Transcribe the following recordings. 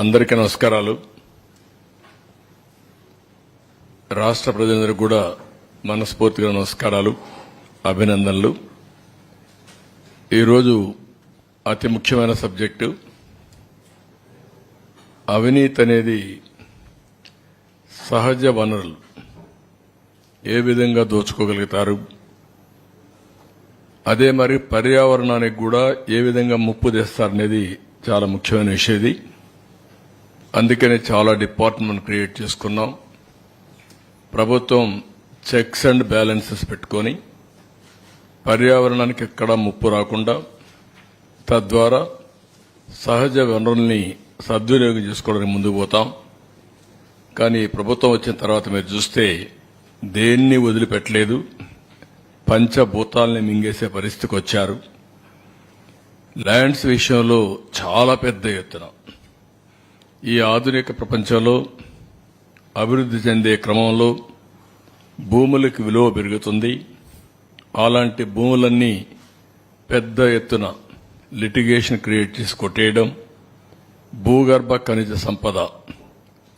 అందరికీ నమస్కారాలు. రాష్ట్ర ప్రజలందరికీ కూడా మనస్ఫూర్తిగా నమస్కారాలు, అభినందనలు. ఈరోజు అతి ముఖ్యమైన సబ్జెక్టు అవినీతి అనేది సహజ వనరులు ఏ విధంగా దోచుకోగలుగుతారు, అదే మరి పర్యావరణానికి కూడా ఏ విధంగా ముప్పు తెస్తారనేది చాలా ముఖ్యమైన విషయం ఇది. అందుకనే చాలా డిపార్ట్మెంట్ క్రియేట్ చేసుకున్నాం. ప్రభుత్వం చెక్స్ అండ్ బ్యాలెన్సెస్ పెట్టుకొని పర్యావరణానికి ఎక్కడా ముప్పు రాకుండా తద్వారా సహజ వనరుల్ని సద్వినియోగం చేసుకోవడానికి ముందుకు పోతాం. కానీ ప్రభుత్వం వచ్చిన తర్వాత మీరు చూస్తే దేన్ని వదిలిపెట్టలేదు, పంచభూతాల్ని మింగేసే పరిస్థితికి వచ్చారు. ల్యాండ్స్ విషయంలో చాలా పెద్ద ఎత్తున ఈ ఆధునిక ప్రపంచంలో అభివృద్ధి చెందే క్రమంలో భూములకు విలువ పెరుగుతుంది. అలాంటి భూములన్నీ పెద్ద ఎత్తున లిటిగేషన్ క్రియేట్ చేసి కొట్టేయడం, భూగర్భ ఖనిజ సంపద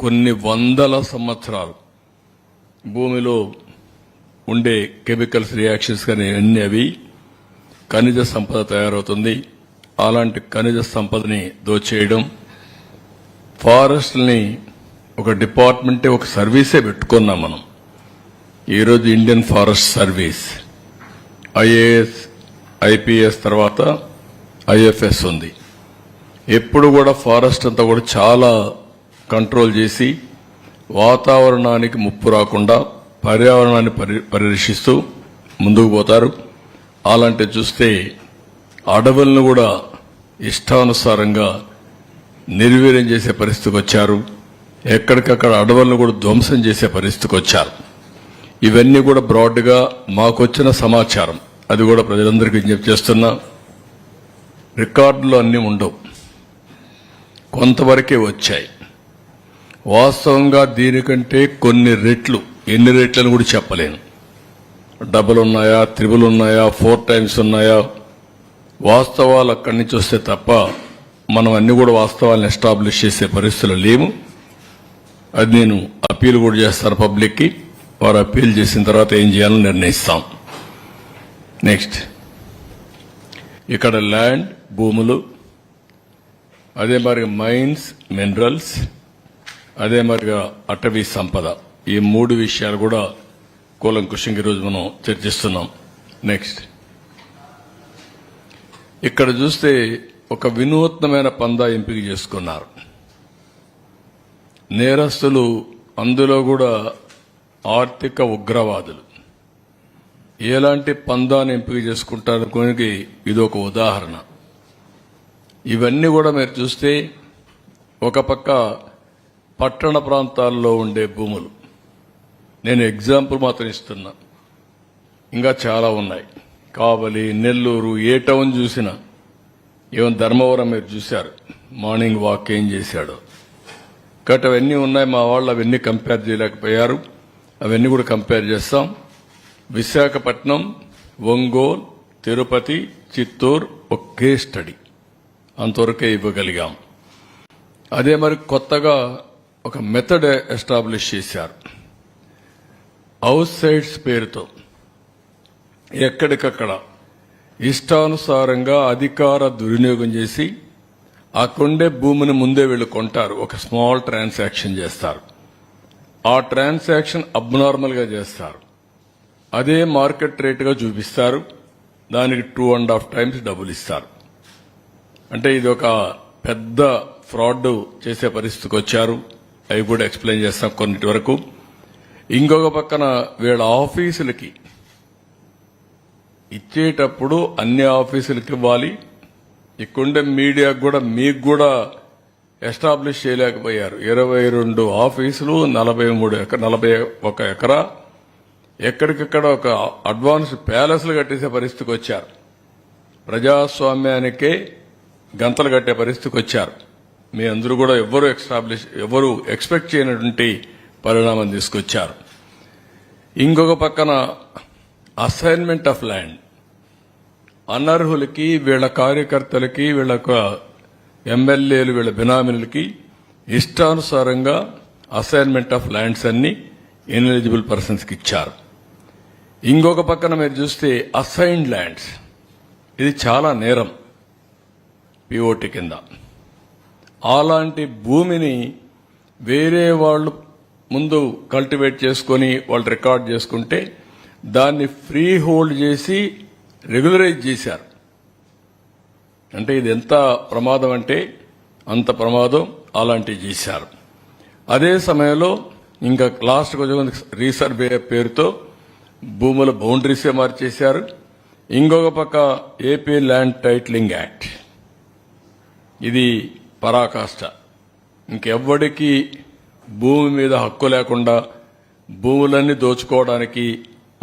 కొన్ని వందల సంవత్సరాలు భూమిలో ఉండే కెమికల్స్ రియాక్షన్స్ కానీ అన్ని అవి ఖనిజ సంపద తయారవుతుంది. అలాంటి ఖనిజ సంపదని దోచేయడం, ఫారెస్ట్ని ఒక డిపార్ట్మెంటే ఒక సర్వీసే పెట్టుకున్నాం మనం. ఈరోజు Indian forest service IAS IPS తర్వాత ఐఎఫ్ఎస్ ఉంది. ఎప్పుడు కూడా ఫారెస్ట్ అంతా కూడా చాలా కంట్రోల్ చేసి వాతావరణానికి ముప్పు రాకుండా పర్యావరణాన్ని పరిరక్షిస్తూ ముందుకు పోతారు. అలాంటి చూస్తే అడవులను కూడా ఇష్టానుసారంగా నిర్వీర్యం చేసే పరిస్థితికి వచ్చారు. ఎక్కడికక్కడ అడవులను కూడా ధ్వంసం చేసే పరిస్థితికి వచ్చారు. ఇవన్నీ కూడా బ్రాడ్గా మాకొచ్చిన సమాచారం, అది కూడా ప్రజలందరికీ విజ్ఞప్తి చేస్తున్నా. రికార్డులు అన్నీ ఉండవు, కొంతవరకే వచ్చాయి. వాస్తవంగా దీనికంటే కొన్ని రెట్లు, ఎన్ని రెట్లను కూడా చెప్పలేను. డబుల్ ఉన్నాయా, త్రిబుల్ ఉన్నాయా, 4 times ఉన్నాయా, వాస్తవాలు అక్కడి నుంచి వస్తే తప్ప మనం అన్ని కూడా వాస్తవాలను ఎస్టాబ్లిష్ చేసే పరిస్థితులు లేవు. అది నేను అప్పీల్ కూడా చేస్తాను పబ్లిక్కి. వారు అప్పీల్ చేసిన తర్వాత ఏం చేయాలని నిర్ణయిస్తాం. నెక్స్ట్, ఇక్కడ ల్యాండ్ భూములు, అదే మరి మైన్స్ మినరల్స్, అదే మరిగా అటవీ సంపద, ఈ 3 విషయాలు కూడా కూలంకుషంగా ఈరోజు మనం చర్చిస్తున్నాం. నెక్స్ట్, ఇక్కడ చూస్తే ఒక వినూత్నమైన పందా ఎంపిక చేసుకున్నారు నేరస్తులు. అందులో కూడా ఆర్థిక ఉగ్రవాదులు ఎలాంటి పందాన్ని ఎంపిక చేసుకుంటారనుకోనికి ఇది ఒక ఉదాహరణ. ఇవన్నీ కూడా మీరు చూస్తే ఒక పక్క పట్టణ ప్రాంతాల్లో ఉండే భూములు, నేను ఎగ్జాంపుల్ మాత్రం ఇస్తున్నా, ఇంకా చాలా ఉన్నాయి. కావలి, నెల్లూరు, ఏ టౌన్ చూసినా, ఈవెన్ ధర్మవరం మీరు చూశారు మార్నింగ్ వాక్ ఏం చేశాడో. కాబట్టి అవన్నీ ఉన్నాయి. మా వాళ్ళు అవన్నీ కంపేర్ చేయలేకపోయారు, అవన్నీ కూడా కంపేర్ చేస్తాం. విశాఖపట్నం, ఒంగోలు, తిరుపతి, చిత్తూరు ఒకే స్టడీ, అంతవరకే ఇవ్వగలిగాం. అదే మరి కొత్తగా ఒక మెథడ్ ఎస్టాబ్లిష్ చేశారు. హౌస్ సైట్స్ పేరుతో ఎక్కడికక్కడ ఇష్టానుసారంగా అధికార దుర్వినియోగం చేసి ఆ కొండే భూమిని ముందే వీళ్ళు కొంటారు. ఒక స్మాల్ ట్రాన్సాక్షన్ చేస్తారు. ఆ ట్రాన్సాక్షన్ అబ్నార్మల్ గా చేస్తారు. అదే మార్కెట్ రేటుగా చూపిస్తారు. దానికి 2.5 times డబ్బులు ఇస్తారు. అంటే ఇది ఒక పెద్ద ఫ్రాడ్ చేసే పరిస్థితికి వచ్చారు. అవి కూడా ఎక్స్ప్లెయిన్ చేస్తాం కొన్నిటి వరకు. ఇంకొక పక్కన వీళ్ళ ఆఫీసులకి ఇచ్చేటప్పుడు అన్ని ఆఫీసులకి ఇవ్వాలి. ఇక్కడుండే మీడియాకు కూడా మీకు కూడా ఎస్టాబ్లిష్ చేయలేకపోయారు. 22 ఆఫీసులు, 41 ఎకరా, ఎక్కడికక్కడ ఒక అడ్వాన్స్ ప్యాలెస్లు కట్టేసే పరిస్థితికి వచ్చారు. ప్రజాస్వామ్యానికే గంతలు కట్టే పరిస్థితికి వచ్చారు. మీ అందరూ కూడా ఎవరు ఎక్స్పెక్ట్ చేయనటువంటి పరిణామం తీసుకొచ్చారు. ఇంకొక పక్కన అసైన్మెంట్ ఆఫ్ ల్యాండ్, అనర్హులకి, వీళ్ళ కార్యకర్తలకి, వీళ్ళ ఎమ్మెల్యేలు, వీళ్ళ బినామీలకి ఇష్టానుసారంగా అసైన్మెంట్ ఆఫ్ ల్యాండ్స్ అన్ని ఇన్ఎలిజిబుల్ పర్సన్స్కి ఇచ్చారు. ఇంకొక పక్కన మీరు చూస్తే అసైన్డ్ ల్యాండ్స్, ఇది చాలా నేరం పిఓటి కింద. అలాంటి భూమిని వేరే వాళ్ళు ముందు కల్టివేట్ చేసుకొని వాళ్ళు రికార్డ్ చేసుకుంటే దాన్ని ఫ్రీ హోల్డ్ చేసి రెగ్యులరైజ్ చేశారు. అంటే ఇది ఎంత ప్రమాదం అంటే అంత ప్రమాదం. అలాంటివి చేశారు. అదే సమయంలో ఇంకా లాస్ట్ కొంచెం రీసర్వే పేరుతో భూముల బౌండరీసే మార్చేశారు. ఇంకొక పక్క ఏపీ ల్యాండ్ టైటిలింగ్ యాక్ట్, ఇది పరాకాష్ట. ఇంకెవ్వడికి భూమి మీద హక్కు లేకుండా భూములన్నీ దోచుకోవడానికి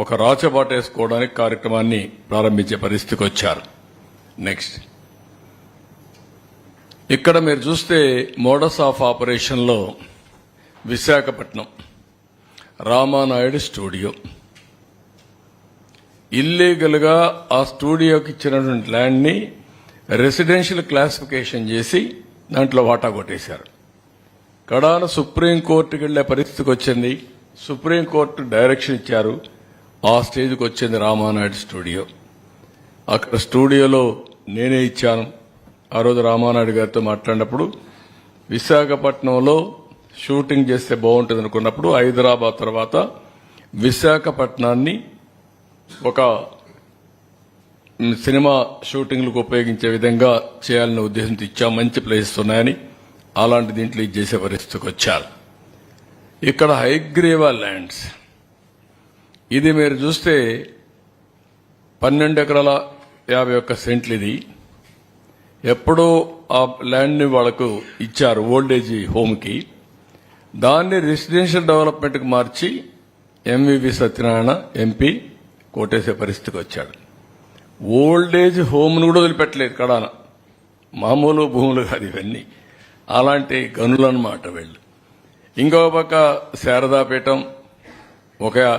ఒక రాచబాటేసుకోవడానికి కార్యక్రమాన్ని ప్రారంభించే పరిస్థితికి వచ్చారు. నెక్స్ట్ ఇక్కడ మీరు చూస్తే మోడస్ ఆఫ్ ఆపరేషన్లో విశాఖపట్నం రామానాయుడు స్టూడియో, ఇల్లీగల్గా ఆ స్టూడియోకి ఇచ్చినటువంటి ల్యాండ్ని రెసిడెన్షియల్ క్లాసిఫికేషన్ చేసి దాంట్లో వాటా కొట్టేశారు. కడాన సుప్రీంకోర్టుకి వెళ్లే పరిస్థితికి వచ్చింది. సుప్రీంకోర్టు డైరెక్షన్ ఇచ్చారు. ఆ స్టేజ్కి వచ్చింది రామానాయుడు స్టూడియో. అక్కడ స్టూడియోలో నేనే ఇచ్చాను. ఆ రోజు రామానాయుడు గారితో మాట్లాడినప్పుడు విశాఖపట్నంలో షూటింగ్ చేస్తే బాగుంటుంది అనుకున్నప్పుడు హైదరాబాద్ తర్వాత విశాఖపట్నాన్ని ఒక సినిమా షూటింగ్లకు ఉపయోగించే విధంగా చేయాలనే ఉద్దేశంతో ఇచ్చాం. మంచి ప్లేసెస్ ఉన్నాయని అలాంటి దీంట్లో ఇది చేసే పరిస్థితికి వచ్చారు. ఇక్కడ హైగ్రీవా ల్యాండ్స్, ఇది మీరు చూస్తే 12 ఎకరాల 51 సెంట్లు. ఇది ఎప్పుడో ఆ ల్యాండ్ని వాళ్లకు ఇచ్చారు ఓల్డేజ్ హోమ్కి. దాన్ని రెసిడెన్షియల్ డెవలప్మెంట్కి మార్చి ఎంవివి సత్యనారాయణ ఎంపీ కోటేసే పరిస్థితికి వచ్చాడు. ఓల్డేజ్ హోమ్ను కూడా వదిలిపెట్టలేదు కడాన. మామూలు భూములు కాదు ఇవన్నీ, అలాంటి గనులు అన్నమాట వీళ్ళు. ఇంకో పక్క శారదాపీఠం, 1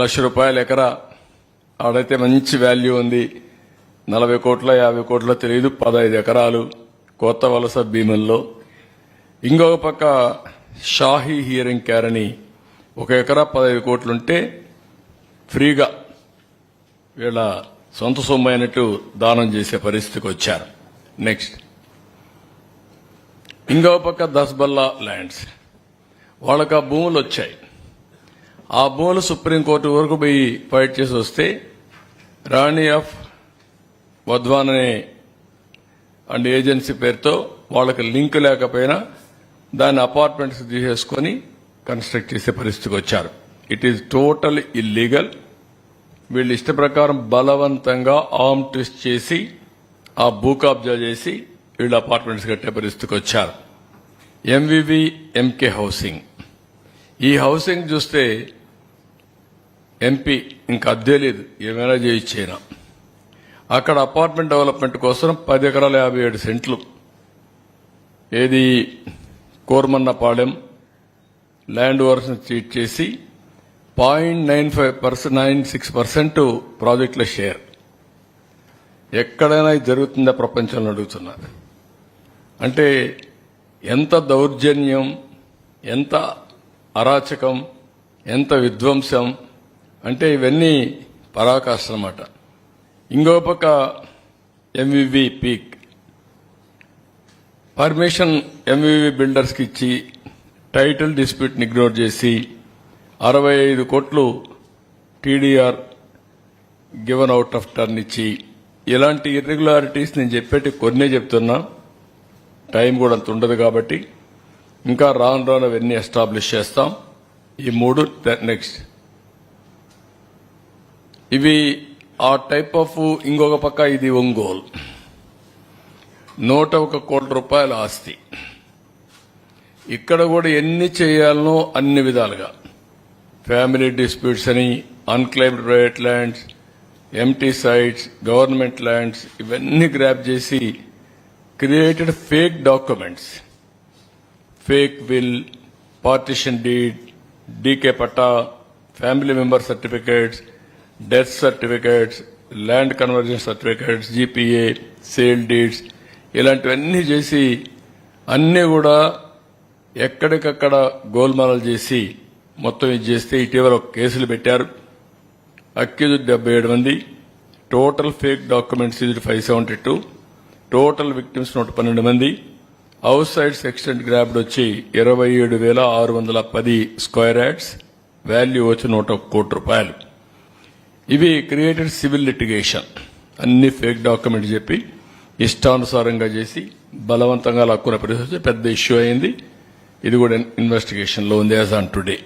లక్ష రూపాయల ఎకరా, ఆడైతే మంచి వాల్యూ ఉంది. 40 కోట్ల 50 కోట్ల తెలియదు, 15 ఎకరాలు కొత్త వలస భీముల్లో. ఇంకొక పక్క షాహీ హియరింగ్ కేర్ అని 1 ఎకరా 15 కోట్లుంటే ఫ్రీగా వీళ్ళ సొంత సొమ్ము అయినట్టు దానం చేసే పరిస్థితికి వచ్చారు. నెక్స్ట్ ఇంకో పక్క దస్బల్లా ల్యాండ్స్, వాళ్ళకి ఆ భూములు వచ్చాయి. ఆ భూములు సుప్రీంకోర్టు వరకు పోయి ఫైట్ చేసి వస్తే రాణి ఆఫ్ వధ్వాన్ అనే అండ్ ఏజెన్సీ పేరుతో వాళ్ళకి లింక్ లేకపోయినా దాన్ని అపార్ట్మెంట్స్ తీసేసుకొని కన్స్ట్రక్ట్ చేసే పరిస్థితికి వచ్చారు. It is total illegal. వీళ్ళు ఇష్ట ప్రకారం బలవంతంగా ఆర్మ్ ట్విస్ట్ చేసి ఆ భూ కబ్జా చేసి వీళ్ళు అపార్ట్మెంట్స్ కట్టే పరిస్థితికి వచ్చారు. ఎంవివి ఎంకే హౌసింగ్, ఈ హౌసింగ్ చూస్తే ఎంపీ ఇంకా అద్దె లేదు, ఏమైనా చేయించేనా. అక్కడ అపార్ట్మెంట్ డెవలప్మెంట్ కోసం 10 ఎకరాల 57 సెంట్లు ఏది కోరమన్నపాలెం ల్యాండ్ ఓవర్స్ చీట్ చేసి 0.96% ప్రాజెక్టుల షేర్. ఎక్కడైనా ఇది జరుగుతుందా ప్రపంచంలో అడుగుతున్నారు. అంటే ఎంత దౌర్జన్యం, ఎంత అరాచకం, ఎంత విధ్వంసం అంటే ఇవన్నీ పరాకాష్ట అన్నమాట. ఇంకో పక్క ఎంవివి పీక్ పర్మిషన్ ఎంవివి బిల్డర్స్కి ఇచ్చి టైటిల్ డిస్ప్యూట్ని ఇగ్నోర్ చేసి 65 కోట్లు TDR given out of turn ఇచ్చి ఇలాంటి ఇర్రెగ్యులారిటీస్ నేను చెప్పేటి కొన్నే చెప్తున్నా, టైం కూడా అంత ఉండదు కాబట్టి ఇంకా రాను రాను అవన్నీ ఎస్టాబ్లిష్ చేస్తాం. ఈ 3 నెక్స్ట్ ఇవి ఆ టైప్ ఆఫ్. ఇంకొక పక్క ఇది ఒంగోలు 101 కోట్ల రూపాయల ఆస్తి. ఇక్కడ కూడా ఎన్ని చేయాలనో అన్ని విధాలుగా ఫ్యామిలీ డిస్ప్యూట్స్ అని, unclaimed private lands, empty sites, government lands ఇవన్నీ గ్రాప్ చేసి created fake documents, fake will, partition deed, D K patta, family member certificates, death certificates, land conversion certificates, GPA, sale deeds ఇలాంటివన్నీ చేసి అన్నీ కూడా ఎక్కడికక్కడ గోల్మాలలు చేసి మొత్తం ఇది చేస్తే ఇటీవల ఒక కేసులు పెట్టారు. అక్యూజ్డ్ 77 మంది, టోటల్ ఫేక్ డాక్యుమెంట్స్ ఇది 572, టోటల్ విక్టిమ్స్ 112 మంది, హౌస్ సైడ్స్ ఎక్స్టెంట్ గ్రాబ్డ్ వచ్చి 27,610 స్క్వేర్ యార్డ్స్, వాల్యూ వచ్చి 101 కోటి రూపాయలు. ఇవి క్రియేటెడ్ సివిల్ లిటిగేషన్. అన్ని ఫేక్ డాక్యుమెంట్ చెప్పి ఇష్టానుసారంగా చేసి బలవంతంగా లాక్కున్న పరిస్థితి పెద్ద ఇష్యూ అయింది. ఇది కూడా ఇన్వెస్టిగేషన్ లో ఉంది యాజ్ ఆన్ టుడే.